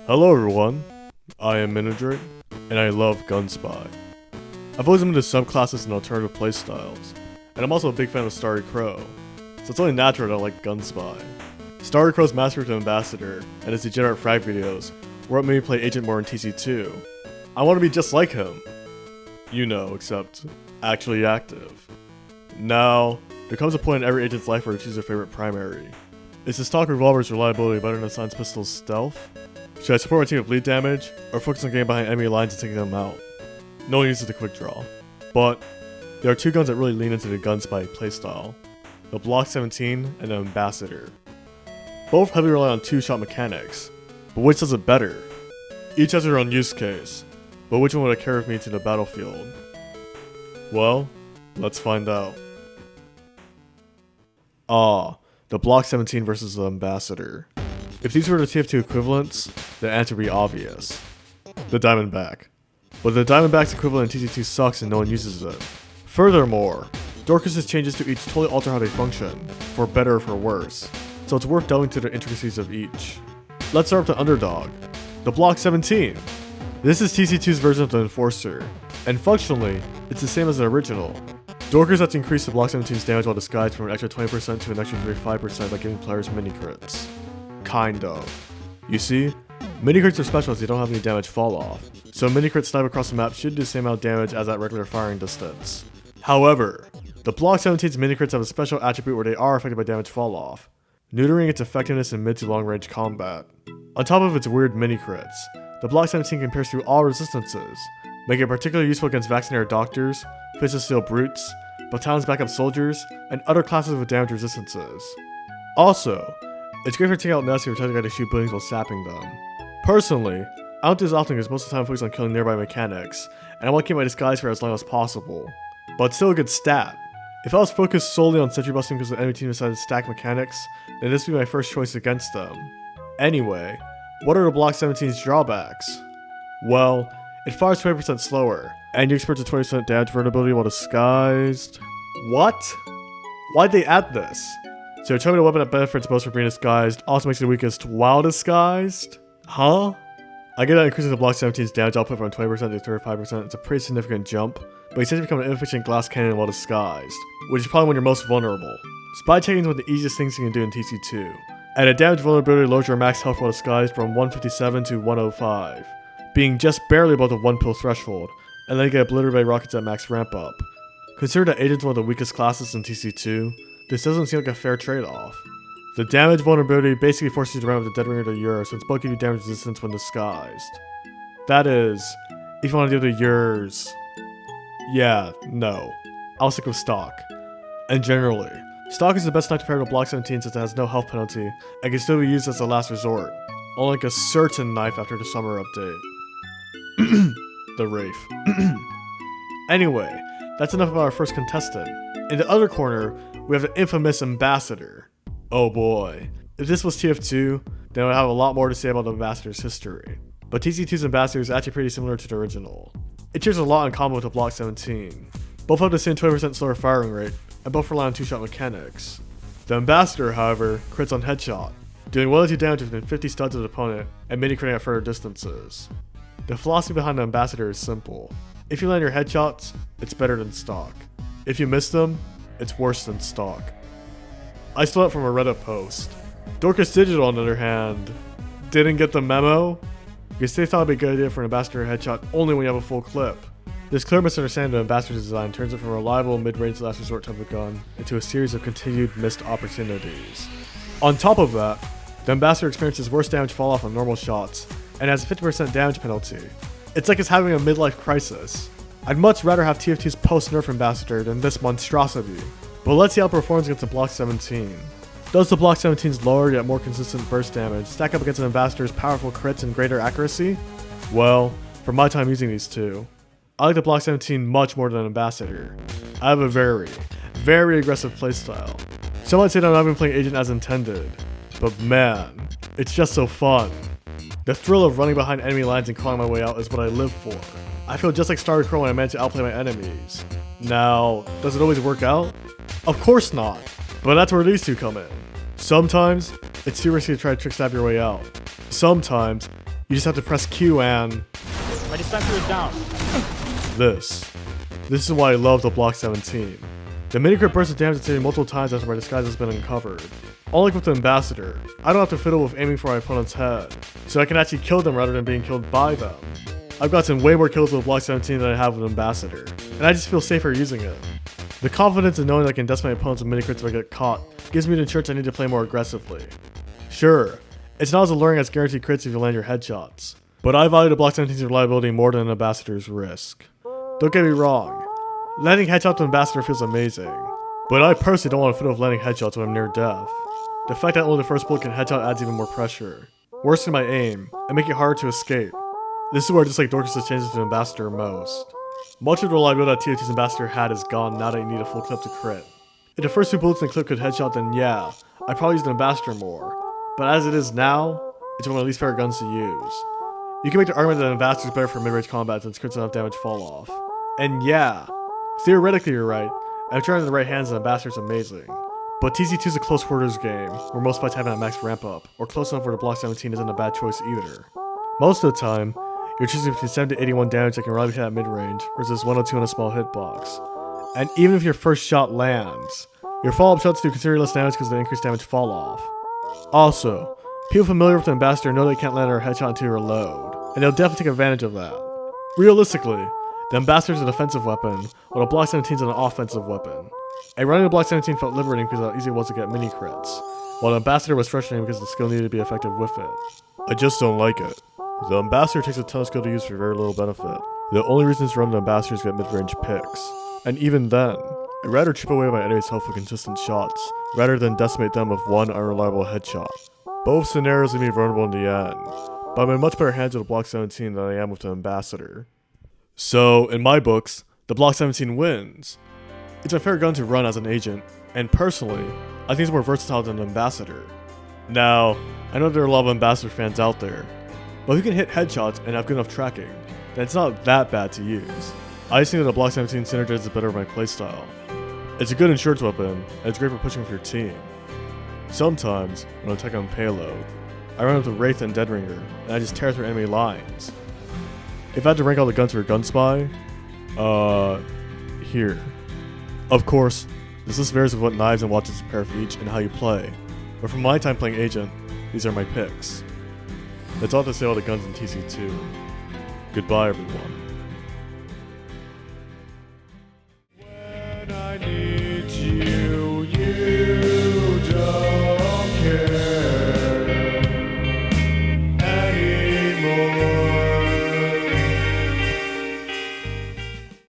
Hello everyone, I am Minidroit, and I love Gunspy. I've always been into subclasses and alternative playstyles, and I'm also a big fan of Starry Crow, so it's only natural that I like Gunspy. Starry Crow's mastery to Ambassador, and his degenerate frag videos were what made me play Agent more in TC2. I want to be just like him. You know, except actually active. Now, there comes a point in every agent's life where they choose their favorite primary. Is the stock revolver's reliability better than the Science Pistol's stealth? Should I support my team with bleed damage, or focus on getting behind enemy lines and taking them out? No one uses the quick draw. But, there are two guns that really lean into the Gunspy playstyle. The Block-17 and the Ambassador. Both heavily rely on two-shot mechanics, but which does it better? Each has their own use case, but which one would I carry with me to the battlefield? Well, let's find out. The Block-17 versus the Ambassador. If these were the TF2 equivalents, the answer would be obvious. The Diamondback. But the Diamondback's equivalent in TC2 sucks and no one uses it. Furthermore, Dorcus' changes to each totally alter how they function, for better or for worse, so it's worth delving into the intricacies of each. Let's start with the underdog, the Block-17. This is TC2's version of the Enforcer, and functionally, it's the same as the original. Dorcus has increased the Block-17's damage while disguised from an extra 20% to an extra 35% by giving players mini-crits. Kind of. You see, mini-crits are special as they don't have any damage fall off, so a mini-crit snipe across the map should do the same amount of damage as at regular firing distance. However, the Block-17's mini-crits have a special attribute where they are affected by damage fall off, neutering its effectiveness in mid to long range combat. On top of its weird mini-crits, the Block-17 can pierce through all resistances, making it particularly useful against vaccinated doctors, Fist of Steel brutes, battalions backup soldiers, and other classes with damage resistances. Also, it's great for taking out nasty or telling the guy to shoot buildings while sapping them. Personally, I don't do this often because most of the time I focus on killing nearby mechanics, and I want to keep my disguise for as long as possible. But it's still a good stat. If I was focused solely on sentry busting because the enemy team decided to stack mechanics, then this would be my first choice against them. Anyway, what are the Block-17's drawbacks? Well, it fires 20% slower, and you experience a 20% damage vulnerability while disguised. What? Why'd they add this? So you're telling me the weapon that benefits most from being disguised also makes it weakest while disguised? Huh? I get that increasing the Block-17's damage output from 20% to 35% is a pretty significant jump, but it seems to become an inefficient glass cannon while disguised, which is probably when you're most vulnerable. Spy taking is one of the easiest things you can do in TC2, and a damage vulnerability lowers your max health while disguised from 157 to 105, being just barely above the 1 pill threshold, and then you get obliterated by rockets at max ramp up. Consider that Agent's one of the weakest classes in TC2, this doesn't seem like a fair trade-off. The damage vulnerability basically forces you to run with the Dead Ringer to yours, since both give you damage resistance when disguised. That is, if you want to do the yours. Yeah, no. I'll stick with stock. And generally, stock is the best knife to pair with Block-17 since it has no health penalty, and can still be used as a last resort. Unlike a certain knife after the summer update. The Wraith. Anyway, that's enough about our first contestant. In the other corner, we have the infamous Ambassador. Oh boy. If this was TF2, then I would have a lot more to say about the Ambassador's history. But TC2's Ambassador is actually pretty similar to the original. It shares a lot in common with the Block-17. Both have the same 20% slower firing rate, and both rely on two-shot mechanics. The Ambassador, however, crits on headshot, doing 1 or 2 damage within 50 studs of the opponent, and mini-critting at further distances. The philosophy behind the Ambassador is simple. If you land your headshots, it's better than stock. If you miss them, it's worse than stock. I stole it from a Reddit post. Dorcus Digital, on the other hand, didn't get the memo because they thought it'd be a good idea for an Ambassador headshot only when you have a full clip. This clear misunderstanding of the Ambassador's design turns it from a reliable mid-range last resort type of gun into a series of continued missed opportunities. On top of that, the Ambassador experiences worse damage fall off on normal shots and has a 50% damage penalty. It's like it's having a midlife crisis. I'd much rather have TF2's post-nerf Ambassador than this monstrosity. But let's see how it performs against the Block-17. Does the Block-17's lower yet more consistent burst damage stack up against an Ambassador's powerful crits and greater accuracy? Well, from my time using these two, I like the Block-17 much more than Ambassador. I have a very, very aggressive playstyle. Some might say that I'm not even playing Agent as intended, but man, it's just so fun. The thrill of running behind enemy lines and clawing my way out is what I live for. I feel just like Starry Crow when I manage to outplay my enemies. Now, does it always work out? Of course not, but that's where these two come in. Sometimes, it's too risky to try to trick stab your way out. Sometimes, You just have to press Q and... My dispenser is down. This is why I love the Block-17. The mini-crit bursts of damage is multiple times after my disguise has been uncovered. Unlike with the Ambassador, I don't have to fiddle with aiming for my opponent's head, so I can actually kill them rather than being killed by them. I've gotten way more kills with the Block-17 than I have with Ambassador, and I just feel safer using it. The confidence in knowing that I can decimate my opponents with mini-crits if I get caught gives me the insurance I need to play more aggressively. Sure, it's not as alluring as guaranteed crits if you land your headshots, but I value the Block-17's reliability more than an Ambassador's risk. Don't get me wrong, landing headshots with Ambassador feels amazing, but I personally don't want to fiddle with landing headshots when I'm near death. The fact that only the first bullet can headshot adds even more pressure, worsen my aim, and make it harder to escape. This is where I dislike Dorcus' changes to Ambassador most. Much of the reliability that TF2's Ambassador had is gone now that you need a full clip to crit. If the first 2 bullets in the clip could headshot, then yeah, I'd probably use the Ambassador more, but as it is now, it's one of the least favorite guns to use. You can make the argument that an Ambassador is better for mid-range combat since crits enough damage fall off. And yeah, theoretically you're right, and if you're in the right hands, the Ambassador is amazing. But TC2 is a close quarters game, where most fights happen at max ramp up, or close enough where the Block-17 isn't a bad choice either. Most of the time, you're choosing between 7 to 81 damage that can reliably hit at mid-range, versus 102 in a small hitbox. And even if your first shot lands, your follow-up shots do considerably less damage because of the increased damage fall off. Also, people familiar with the Ambassador know they can't land their headshot until you reload, and they'll definitely take advantage of that. Realistically, the Ambassador is a defensive weapon, while the Block-17 is an offensive weapon. And running the Block-17 felt liberating because of how easy it was to get mini-crits, while the Ambassador was frustrating because the skill needed to be effective with it. I just don't like it. The Ambassador takes a ton of skill to use for very little benefit. The only reasons to run the Ambassador is to get mid-range picks. And even then, I'd rather chip away my enemy's health with consistent shots, rather than decimate them with one unreliable headshot. Both scenarios leave me vulnerable in the end, but I'm in much better hands with the Block-17 than I am with the Ambassador. So, in my books, the Block-17 wins. It's a fair gun to run as an agent, and personally, I think it's more versatile than an Ambassador. Now, I know there are a lot of Ambassador fans out there, but if you can hit headshots and have good enough tracking, then it's not that bad to use. I just think that the Block-17 synergizes better with my playstyle. It's a good insurance weapon, and it's great for pushing with your team. Sometimes, when I'm attacking on payload, I run up to Wraith and Deadringer, and I just tear through enemy lines. If I had to rank all the guns for Gunspy, here. Of course, this list varies with what knives and watches you pair with each and how you play, but from my time playing Agent, these are my picks. That's all to say all the guns in TC2. Goodbye everyone.